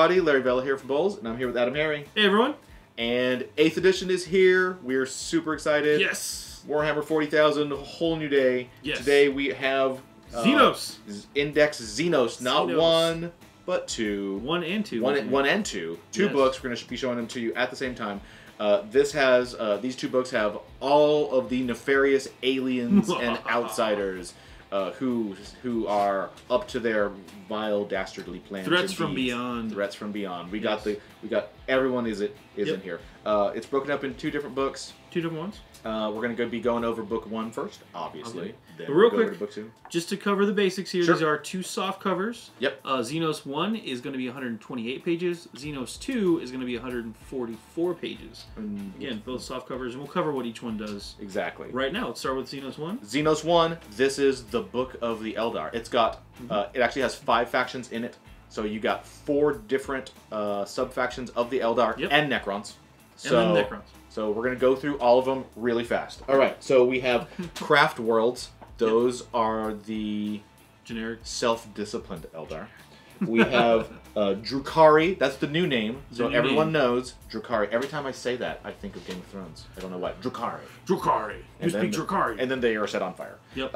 everybody, Larry Vela here from BoLS, and I'm here with AdamHarry. Hey everyone! And 8th edition is here. We're super excited. Yes! Warhammer 40,000, a whole new day. Yes. Today we have Xenos! Index Xenos, not one, but two. One and two. One and two. Two books. We're going to be showing them to you at the same time. These two books have all of the nefarious aliens and outsiders who are up to their vile, dastardly plans. Threats from beyond. Threats from beyond. We got everyone is in here. It's broken up in two different books. Two different ones. We're going to be going over book 1 first, obviously. Okay. Then But real we'll go over quick, to book 2. just to cover the basics here, Sure. these are two soft covers. Yep. Xenos 1 is going to be 128 pages. Xenos 2 is going to be 144 pages. Again, both soft covers, and we'll cover what each one does. Exactly. Right now, let's start with Xenos 1. Xenos 1, this is the Book of the Aeldari. It's got, it actually has 5 factions in it. So you got 4 different sub-factions of the Aeldari and Necrons. And then Necrons. So we're going to go through all of them really fast. All right, so we have craft worlds. Those are the generic self-disciplined Aeldar. We have Drukhari. That's the new name. So everyone knows Drukhari. Every time I say that, I think of Game of Thrones. I don't know why. Drukhari. Drukhari. You speak Drukhari. And then they are set on fire. Yep.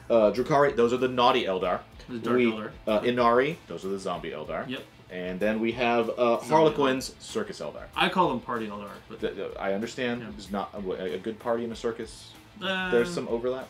Drukhari, those are the naughty Eldar. The dark Eldar. Inari, those are the zombie Eldar. Yep. And then we have Harlequins, circus Eldar. I call them party Eldar. But I understand. There's not a good party in a circus. There's some overlap.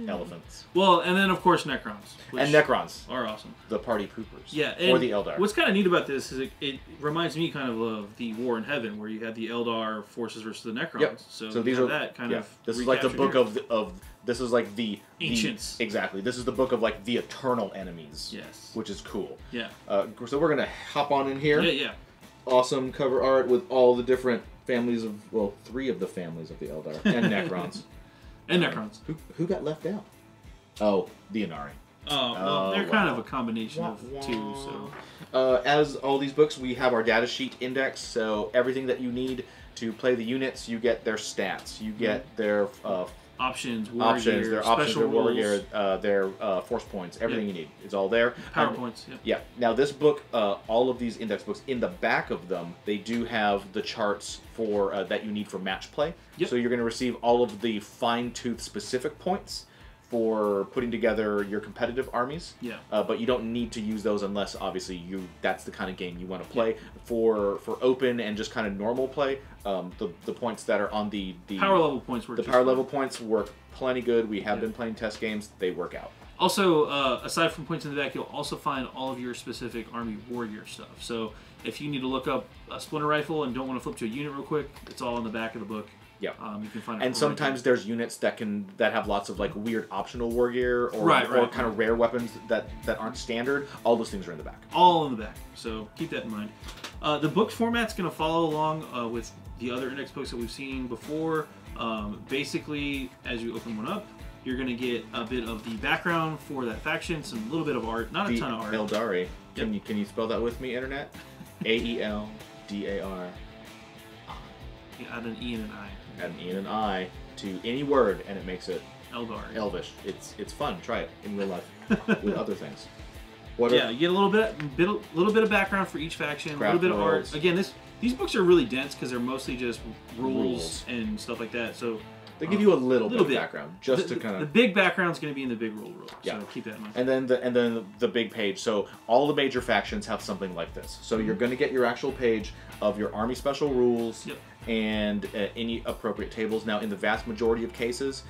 Elephants. Well, and then of course Necrons. And Necrons are awesome. The party poopers. Yeah. Or the Eldar. What's kind of neat about this is it reminds me kind of the War in Heaven, where you had the Eldar forces versus the Necrons. Yep. So these are that kind of. This is like the book of this is like the ancients. Exactly. This is the book of like the eternal enemies. Yes. Which is cool. Yeah. So we're gonna hop on in here. Yeah. Yeah. Awesome cover art with all the different families of 3 of the families of the Eldar and Necrons. And Necrons. Who got left out? Oh, the Inari. Oh, well, they're kind of a combination of two. So, as all these books, we have our data sheet index. So everything that you need to play the units, you get their stats, you get their options, their warrior, their force points, everything you need. It's all there. Power points. Yep. Yeah. Now this book, all of these index books, in the back of them, they do have the charts for that you need for match play. Yep. So you're going to receive all of the fine-tooth specific points for putting together your competitive armies. Yeah. But you don't need to use those unless obviously that's the kind of game you want to play. For open and just kind of normal play, the points that are on the power level points work. The power level points work plenty good. We have been playing test games; they work out. Also, aside from points in the back, you'll also find all of your specific army warrior stuff. So if you need to look up a splinter rifle and don't want to flip to a unit real quick, it's all in the back of the book. Yeah, you can find it. And sometimes there's units that have lots of like weird optional war gear or kind of rare weapons that aren't standard. All those things are in the back. All in the back. So keep that in mind. The book format's going to follow along with the other index books that we've seen before. Basically, as you open one up, you're going to get a bit of the background for that faction, some little bit of art, not a ton of art. Aeldari. Can you spell that with me, Internet? Aeldar. Add an E and an I. Add an E and an I to any word, and it makes it Aeldari. Elvish. It's fun. Try it in real life with other things. You get a little bit of background for each faction, a little bit of art. Again, these books are really dense because they're mostly just rules and stuff like that. So they give you a little bit of background, just to kind of. The big background's going to be in the big rule. Yeah. So keep that in mind. And then the big page. So all the major factions have something like this. So you're going to get your actual page of your army special rules. Yep. And any appropriate tables. Now, in the vast majority of cases,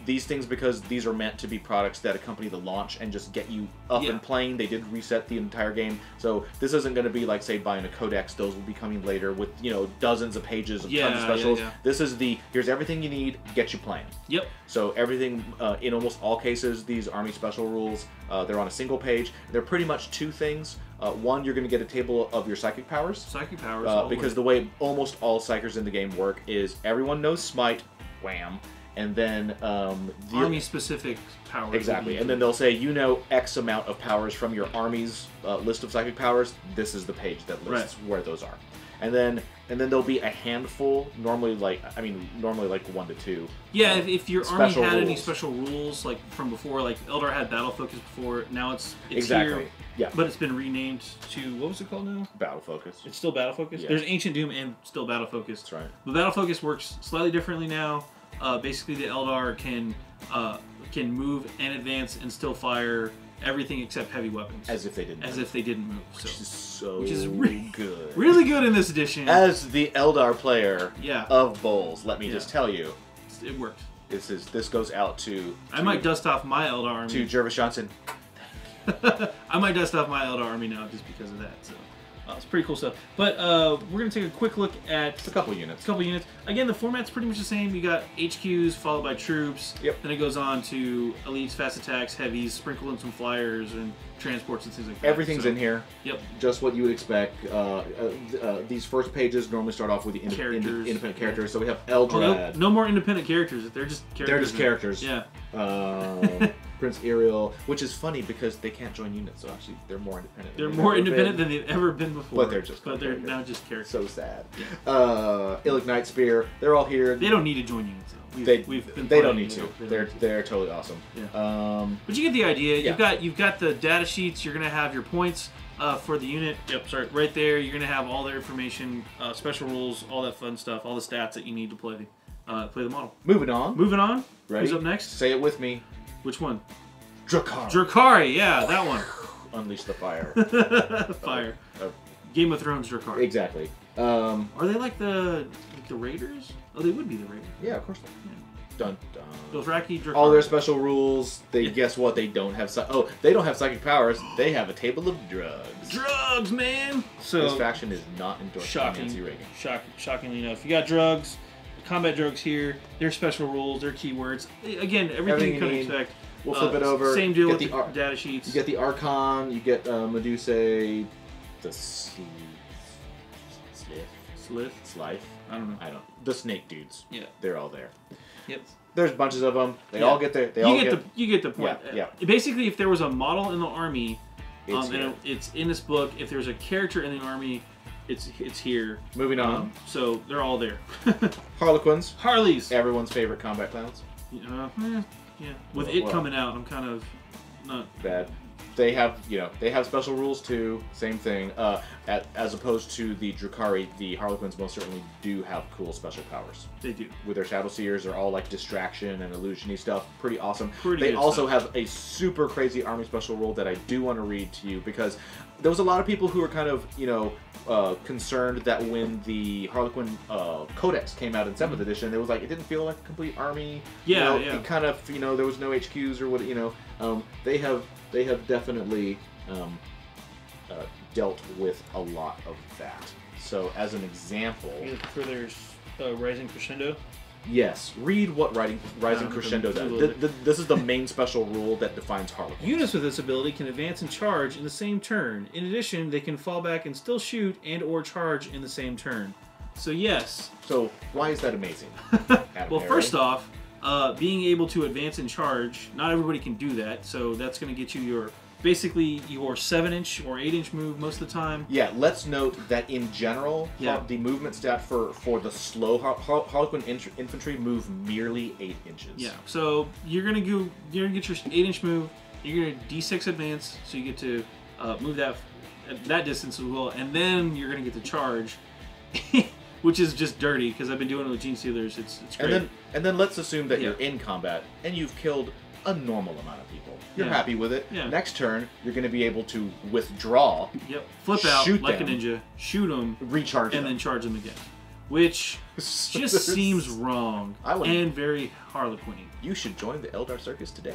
these things, because these are meant to be products that accompany the launch and just get you up and playing, they did reset the entire game. So this isn't going to be like, say, buying a codex. Those will be coming later with, dozens of pages of tons of specials. This is here's everything you need, get you playing. Yep. So everything, in almost all cases, these army special rules, they're on a single page. They're pretty much 2 things. One, you're going to get a table of your psychic powers. Psychic powers. Because the way almost all psychers in the game work is everyone knows Smite, wham, and then army-specific powers. Exactly, and then they'll say, you know, X amount of powers from your army's list of psychic powers. This is the page that lists where those are, and then there'll be a handful. Normally, like 1 to 2. Yeah, if your army had rules. any special rules like from before, like Eldar had battle focus before. Now it's exactly. here. Yeah. But it's been renamed to, what was it called now? Battle Focus. It's still Battle Focus? Yeah. There's Ancient Doom and still Battle Focus. That's right. But Battle Focus works slightly differently now. Basically, the Eldar can move and advance and still fire everything except heavy weapons. As if they didn't. If they didn't move. Which is really good. Really good in this edition. As the Eldar player of BoLS, let me just tell you. It worked. This goes out to I might dust off my Eldar army. To Jervis Johnson. I might dust off my Eldar army now just because of that. So it's pretty cool stuff. But we're going to take a quick look at a couple units. Again, the format's pretty much the same. You got HQs followed by troops. Yep. Then it goes on to elites, fast attacks, heavies, sprinkled in some flyers and transports and things like that. Everything's in here. Yep. Just what you would expect. These first pages normally start off with the independent characters. So we have Eldrad. No more independent characters. They're just characters. They're just characters. Yeah. Prince Ariel, which is funny because they can't join units, so actually they're more independent. They're more independent than they've ever been before. But they're now just characters. So sad. Yeah. Illic Night Spear, they're all here. They don't need to join units though. They don't need to. They're totally awesome. Yeah. But you get the idea. You've got the data sheets. You're gonna have your points for the unit. Yep. Sorry, right there. You're gonna have all their information, special rules, all that fun stuff, all the stats that you need to play the model. Moving on. Ready? Who's up next? Say it with me. Which one? Drukhari. Yeah, that one. Unleash the fire. Fire. Game of Thrones Drukhari. Exactly. Are they like the Raiders? Oh, they would be the Raiders. Yeah, of course. Yeah. Dun dun. Dothraki, Drukhari. All their special rules. Guess what? They don't have. They don't have psychic powers. They have a table of drugs. Drugs, man. So this faction is not endorsed by Nancy Reagan. Shockingly enough, you got drugs. Combat drugs here. Their special rules. Their keywords. Again, everything you can expect. We'll flip it over. Same deal with the data sheets. You get the Archon, you get Medusae, the Slife? I don't know. The snake dudes. Yeah. They're all there. Yep. There's bunches of them. They all get there. You get the point. Yeah. Basically, if there was a model in the army, it's it's in this book. If there's a character in the army, it's here. Moving on. So they're all there. Harlequins. Harleys. Everyone's favorite combat clowns. Yeah, with it coming out, I'm kind of not bad. They have special rules too. Same thing. As opposed to the Drukhari, the Harlequins most certainly do have cool special powers. They do. With their Shadow Seers, they're all like distraction and illusion-y stuff. Pretty awesome. They also have a super crazy army special rule that I do want to read to you because there was a lot of people who were kind of concerned that when the Harlequin Codex came out in 7th edition, it was like it didn't feel like a complete army. Yeah, It kind of there was no HQs or what They have definitely dealt with a lot of that. So as an example, for their Rising Crescendo. Yes, read what Rising Crescendo does. This is the main special rule that defines Harlequin. Units with this ability can advance and charge in the same turn. In addition, they can fall back and still shoot and/or charge in the same turn. So yes. So why is that amazing? Well, first off, being able to advance and charge, not everybody can do that. So that's going to get you basically your 7-inch or 8-inch move most of the time. Yeah, let's note that in general, the movement stat for the slow Harlequin infantry move merely 8 inches. Yeah, so you're gonna get your 8-inch move. You're gonna D6 advance, so you get to move that distance as well, and then you're gonna get to charge, which is just dirty because I've been doing it with Genestealers. It's great. And then let's assume that you're in combat and you've killed a normal amount of people. You're happy with it. Yeah. Next turn, you're going to be able to withdraw. Yep. Flip out like a ninja, shoot them, recharge and then charge them again. Which just seems wrong and very Harlequin-y. You should join the Eldar Circus today.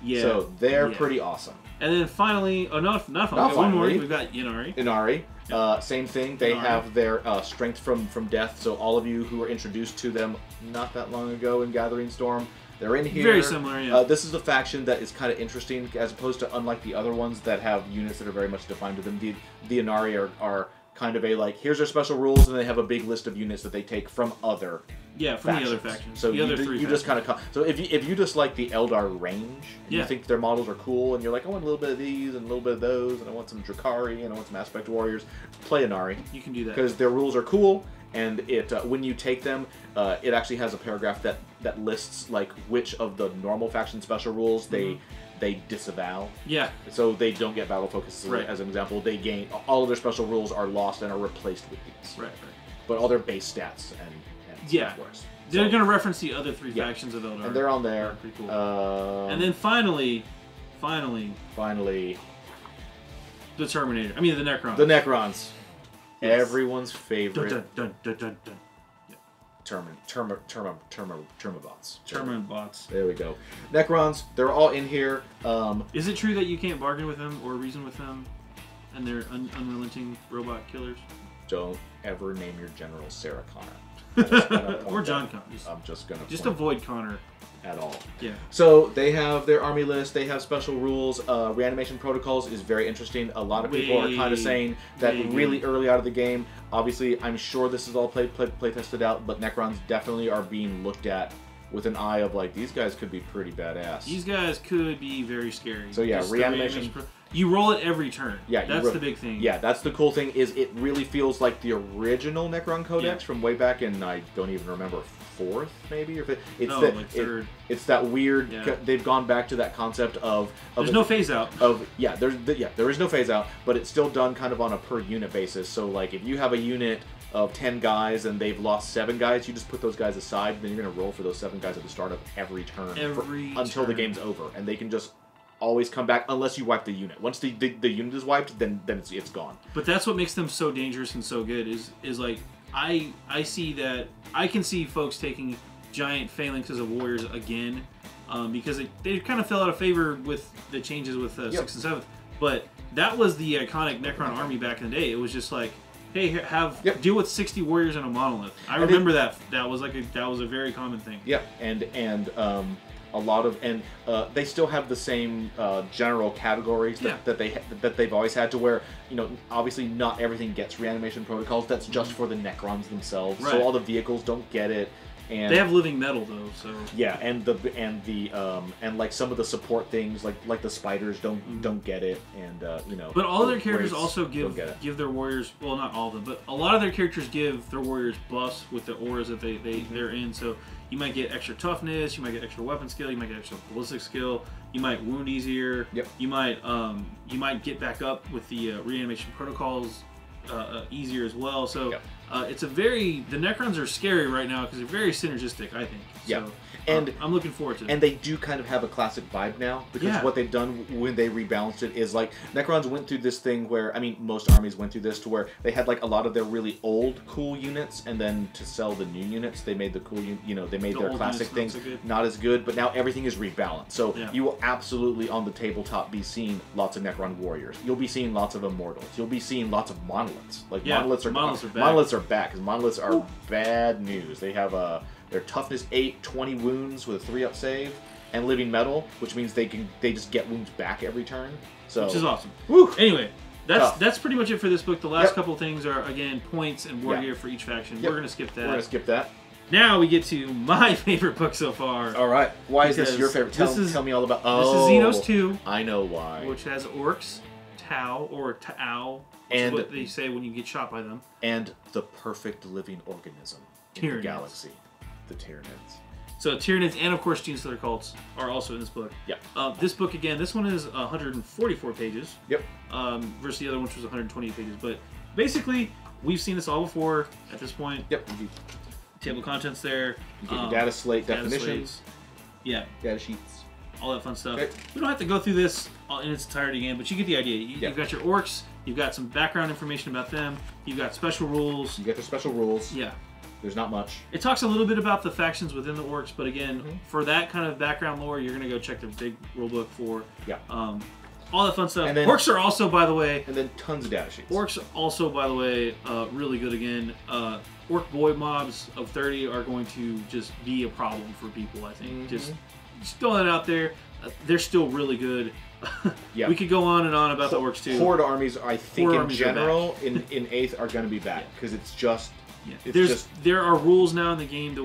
Yeah. So they're pretty awesome. And then finally, not finally, one more. We've got Inari. Yep. Same thing. They have their strength from death. So all of you who were introduced to them not that long ago in Gathering Storm, they're in here. Very similar, yeah. This is a faction that is kind of interesting as opposed to unlike the other ones that have units that are very much defined to them. The Inari are kind of a like, here's their special rules, and they have a big list of units that they take from other from factions. the other factions. So the other three you just kind of so if you just like the Aeldari range, and you think their models are cool, and you're like, I want a little bit of these and a little bit of those, and I want some Drukhari and I want some Aspect Warriors, play Inari. You can do that because their rules are cool, and it when you take them, it actually has a paragraph that lists like which of the normal faction special rules they disavow. Yeah. So they don't get battle focus as an example. They gain all of their special rules are lost and are replaced with these. Right. But all their base stats and yeah. They're going to reference the other three factions of Aeldari. And they're on there. Pretty cool. And then finally, the Terminator. I mean the Necrons. The Necrons. Yes. Everyone's favorite. Dun, dun, dun, dun, dun. Termabots. Termabots. There we go. Necrons, they're all in here. Is it true that you can't bargain with them or reason with them, and they're unrelenting robot killers? Don't ever name your general Sarah Connor. Or John Connor. I'm just gonna avoid Connor. At all. Yeah. So they have their army list. They have special rules. Reanimation protocols is very interesting. A lot of people are kind of saying that really early out of the game. Obviously, I'm sure this is all play tested out, but Necrons definitely are being looked at with an eye of like, these guys could be pretty badass. These guys could be very scary. So yeah, reanimation. You roll it every turn. Yeah, that's the big thing. Yeah, that's the cool thing. Is it really feels like the original Necron Codex from way back in, I don't even remember, 4th maybe, or third. It's that weird. They've gone back to that concept of there's no phase out. There is no phase out, but it's still done kind of on a per unit basis. So like if you have a unit of 10 guys and they've lost 7 guys, you just put those guys aside, and then you're gonna roll for those 7 guys at the start of every turn until the game's over, and they can just always come back unless you wipe the unit. Once the unit is wiped, then it's gone. But that's what makes them so dangerous and so good is like I see that I can see folks taking giant phalanxes of warriors again because they kind of fell out of favor with the changes with 6th and 7th. But that was the iconic Necron army back in the day. It was just like, hey, deal with 60 warriors and a monolith. I remember that. That was a very common thing. Yeah, and a lot of they still have the same general categories that they've always had, to where obviously not everything gets reanimation protocols. That's just for the Necrons themselves. Right. So all the vehicles don't get it. And they have living metal though, so yeah, and like some of the support things, like the spiders don't get it, and But all their characters also give their warriors, well, not all of them, but a lot of their characters give their warriors buffs with the auras that they're in. So you might get extra toughness, you might get extra weapon skill, you might get extra ballistic skill, you might wound easier. Yep. You might get back up with the reanimation protocols easier as well. So. Yep. The Necrons are scary right now because they're very synergistic, I think. Yeah. So, and I'm looking forward to it. And they do kind of have a classic vibe now, because what they've done when they rebalanced it is like Necrons went through this thing where, I mean, most armies went through this, to where they had like a lot of their really old cool units, and then to sell the new units, they made the cool, they made their classic things not as good, but now everything is rebalanced. So you will absolutely on the tabletop be seeing lots of Necron warriors. You'll be seeing lots of Immortals. You'll be seeing lots of monoliths. Like monoliths are back, because monoliths are bad news. They have their toughness 8, 20 wounds with a 3-up save, and living metal, which means they just get wounds back every turn. So which is awesome. Woo. Anyway, that's pretty much it for this book. The last couple of things are again points and war gear for each faction. We're gonna skip that. Now we get to my favorite book so far. All right. Why is this your favorite? Tell me all about. This is Xenos 2. I know why. Which has Orks, Tau or Tau, which is what they say when you get shot by them, and the perfect living organism in the galaxy. The Tyranids. So Tyranids and of course Genestealer Cults are also in this book. Yeah. This book again, this one is 144 pages. Yep. Versus the other one, which was 128 pages. But basically, we've seen this all before at this point. Yep. Table of contents there. You get your data slate definitions. Yeah. Data sheets. All that fun stuff. Okay. We don't have to go through this in its entirety again, but you get the idea. You've got your Orks. You've got some background information about them. You've got special rules. You get the special rules. Yeah. There's not much. It talks a little bit about the factions within the Orks, but again, for that kind of background lore, you're going to go check the big rulebook for all that fun stuff. And then, Orks are also, by the way... And then tons of data sheets. Orks also, by the way, really good again. Ork boy mobs of 30 are going to just be a problem for people, I think. Just throwing it out there. they're still really good. Yeah. We could go on and on about the Orks too. Horde armies, I think Horde in general, in 8th are going to be back because it's just. Yeah. There are rules now in the game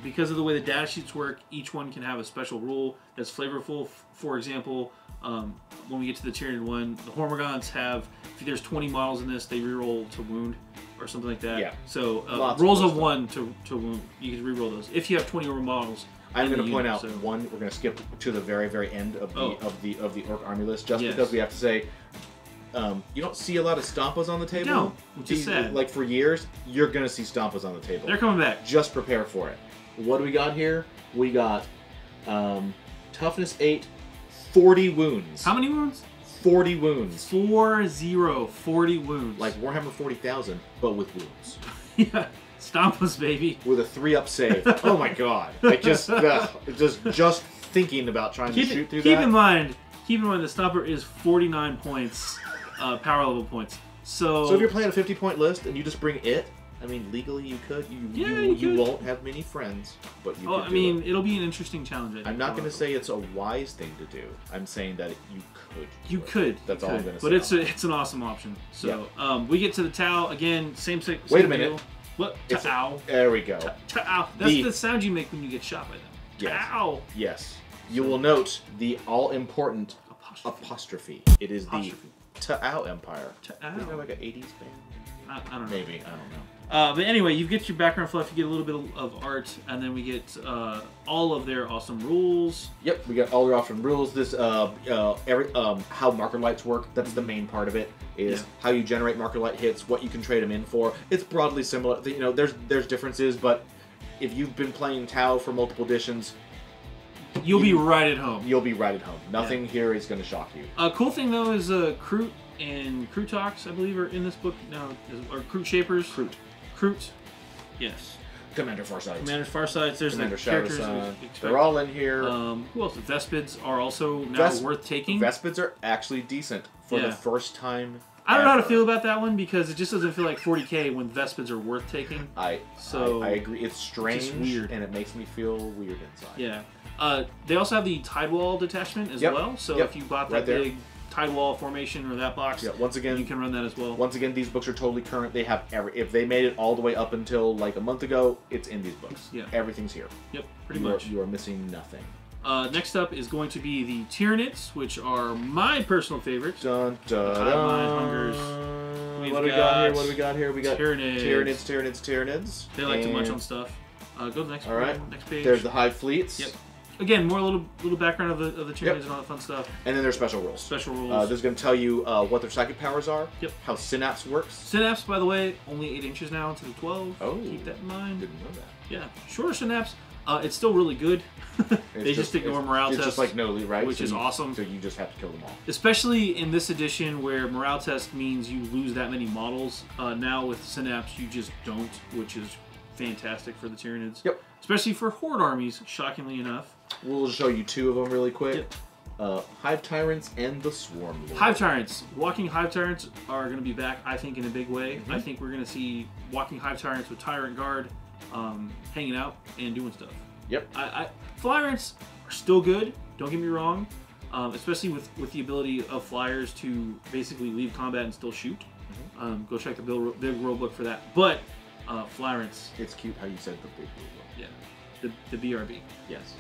because of the way the data sheets work. Each one can have a special rule that's flavorful. For example, when we get to the Tyranid one, the Hormigons have, if there's 20 models in this, they reroll to wound or something like that. Yeah. So rolls of 1 to wound, you can reroll those if you have 20 or more models. I'm going to point out one. We're going to skip to the very, very end of the Ork army list, just because we have to say, you don't see a lot of Stompas on the table. No, which is sad. Like for years, you're going to see Stompas on the table. They're coming back. Just prepare for it. What do we got here? We got toughness 8, 40 wounds. How many wounds? 40 wounds. 40 wounds. Like Warhammer 40,000, but with wounds. Yeah. Stompas, baby. With a 3-up save. Oh my god. Like just thinking about trying to shoot through that. Keep in mind the Stomper is 49 points, power level points. So if you're playing a 50-point list and you just bring it, I mean, legally you could. You won't have many friends, but you could. I mean, it'll be an interesting challenge. I think, I'm not going to say it's a wise thing to do. I'm saying that you could. You could. That's all I'm going to say. But it's an awesome option. So we get to the Tau again. Same Wait a minute. Deal. What? Tau. There we go. Tau. That's the sound you make when you get shot by them. Yes. Tau. Yes. You will note the all-important apostrophe. It is the Tau Empire. Tau. Is there like an 80s band? I don't know. Maybe. I don't know. But anyway, you get your background fluff, you get a little bit of art, and then we get all of their awesome rules. Yep, we got all their awesome rules. This how marker lights work. That's the main part of it. Is how you generate marker light hits, what you can trade them in for. It's broadly similar. You know, there's differences, but if you've been playing Tau for multiple editions, you'll be right at home. You'll be right at home. Nothing here is going to shock you. Cool thing though is Kroot and Krootox, I believe, are in this book now. Or Kroot Shapers. Kroot. Yes. Commander Farsight. There's Commander the characters. They're all in here. Who else? Vespids are also now worth taking. Vespids are actually decent for the first time. I don't know how to feel about that one because it just doesn't feel like 40k when Vespids are worth taking. I agree. It's strange, weird, and it makes me feel weird inside. Yeah. They also have the Tidewall detachment as well. So if you bought that big Tidewall formation or that box, once again, you can run that as well. Once again, these books are totally current. They have if they made it all the way up until like a month ago, it's in these books. Yeah. Everything's here. Yep, pretty much. You are missing nothing. Next up is going to be the Tyranids, which are my personal favorites. Dun, dun, dun. What do we got here? We got Tyranids. They like to munch on stuff. Go to the next, next page. There's the Hive Fleets. Yep. Again, more little background of the Tyranids and all that fun stuff. And then there's special rules. Special rules. This is going to tell you what their psychic powers are. Yep. How Synapse works. Synapse, by the way, only 8 inches now instead of 12. Oh. Keep that in mind. Didn't know that. Yeah. Shorter Synapse. It's still really good. They just ignore morale test. It's just like Noli, right? Which is awesome. So you just have to kill them all. Especially in this edition where morale test means you lose that many models. Now with Synapse, you just don't, which is fantastic for the Tyranids. Yep. Especially for Horde armies, shockingly enough. We'll show you 2 of them really quick. Yep. Hive Tyrants and the Swarm Lord. Hive Tyrants. Walking Hive Tyrants are going to be back, I think, in a big way. I think we're going to see Walking Hive Tyrants with Tyrant Guard hanging out and doing stuff. Yep. Flyers are still good, don't get me wrong. Especially with the ability of Flyers to basically leave combat and still shoot. Go check the big rule book for that. But Flyers... It's cute how you said the big rule book. Yeah. The BRB. Yes.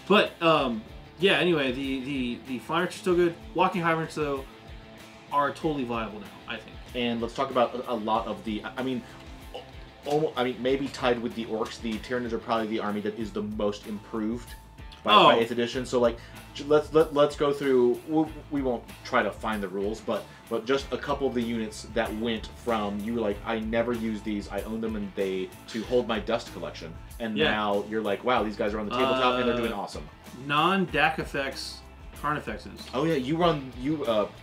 But, anyway, the Flyers are still good. Walking Hydrants, though, are totally viable now, I think. And let's talk about a lot of the... maybe tied with the Orks, the Tyranids are probably the army that is the most improved by 8th edition. So, like, let's go through... We won't try to find the rules, but just a couple of the units that went from, you were like, I never use these, I own them, and to hold my dust collection. And now you're like, wow, these guys are on the tabletop, and they're doing awesome. Non-DAC effects, Carnifexes. Oh yeah,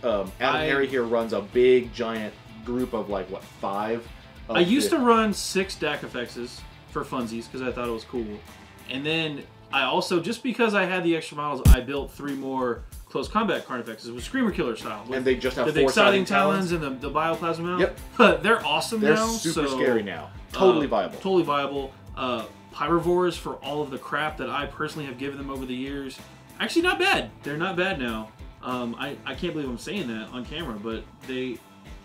AdamHarry here runs a big, giant group of, like, what, 5? I used to run 6 DAC effects for funsies, because I thought it was cool. And then I also, just because I had the extra models, I built 3 more close combat Carnifexes with Screamer Killer style. And they just have 4 exciting talons and the Bioplasma mount. Yep. They're awesome now. They're super scary now. Totally viable. Totally viable. Pyrivores for all of the crap that I personally have given them over the years. Actually, not bad. They're not bad now. I can't believe I'm saying that on camera, but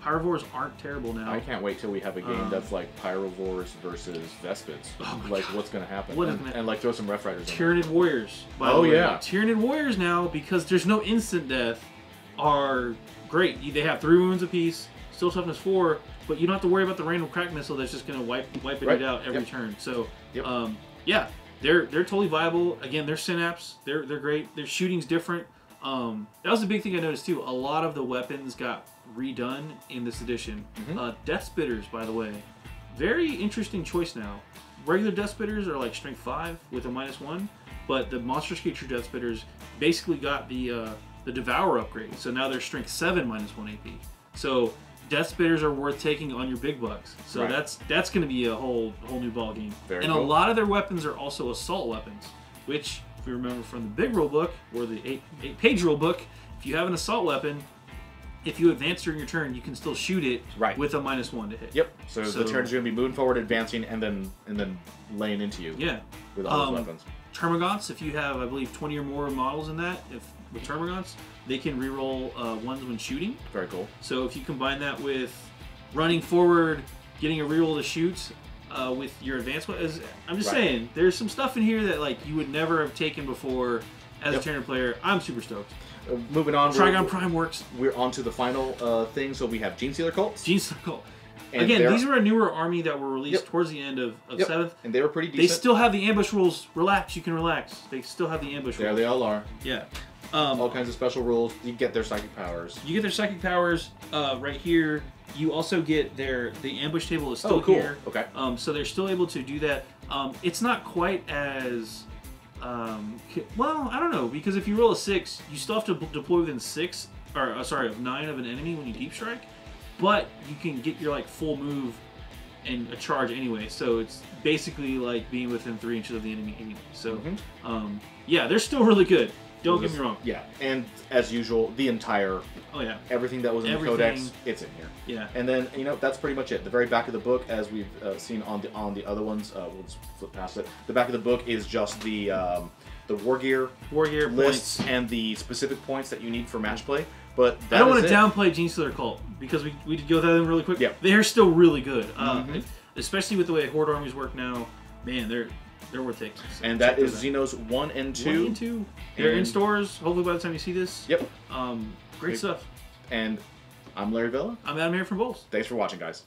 Pyrovores aren't terrible now. I can't wait till we have a game that's like Pyrovores versus Vespids. Oh like, what's going to happen? And like throw some Rough Riders in Tyranid there. Warriors, by the way. Yeah. Tyranid Warriors now, because there's no instant death, are great. They have 3 wounds apiece, still toughness 4, but you don't have to worry about the random crack missile that's just going to wipe it out every turn. So, yeah, they're totally viable. Again, they're synapse. They're great. Their shooting's different. That was the big thing I noticed too. A lot of the weapons got redone in this edition. Death Spitters, by the way, very interesting choice now. Regular Death Spitters are like strength 5 with a -1, but the Monstrous Creature Death Spitters basically got the Devour upgrade. So now they're strength 7 -1 AP. So Death Spitters are worth taking on your big bucks. So that's going to be a whole new ball game. Very and cool. a lot of their weapons are also assault weapons, which, if you remember from the big rule book or the 8-page rule book, if you have an assault weapon, if you advance during your turn, you can still shoot it with a -1 to hit. Yep. So the turn is going to be moving forward, advancing, and then laying into you. Yeah. With all those weapons. Termagants, if you have, I believe, 20 or more models in that, with Termagants, they can reroll 1s when shooting. Very cool. So if you combine that with running forward, getting a reroll to shoot with your advanced weapons, I'm just saying, there's some stuff in here that like you would never have taken before as a Tyranid player. I'm super stoked. Moving on. Trigon Prime works. We're on to the final thing. So we have Genestealer Cults. Genestealer Cult. Again, these were a newer army that were released towards the end of 7th. And they were pretty decent. They still have the ambush rules. Relax, you can relax. They still have the ambush rules. There they all are. Yeah. All kinds of special rules. You get their psychic powers. You get their psychic powers right here. You also get the ambush table is still here. Okay. So they're still able to do that. It's not quite as well, I don't know, because if you roll a 6, you still have to deploy within 6 or of 9 of an enemy when you deep strike, but you can get your like full move and a charge anyway. So it's basically like being within 3 inches of the enemy anyway. So yeah, they're still really good. Don't get me wrong. Yeah, and as usual, the entire everything that was in the codex, it's in here. Yeah. And then that's pretty much it. The very back of the book, as we've seen on the other ones, we'll just flip past it. The back of the book is just the war gear lists points and the specific points that you need for match play. But I don't want to downplay Genestealer Cult because we did go through them really quick. Yeah. They're still really good, especially with the way Horde armies work now. Man, they're worth taking. So and that is Xenos 1 and 2. 1 and 2. They're in stores. Hopefully by the time you see this. Yep. Great stuff. And I'm Larry Vela. I'm AdamHarry from BoLS. Thanks for watching, guys.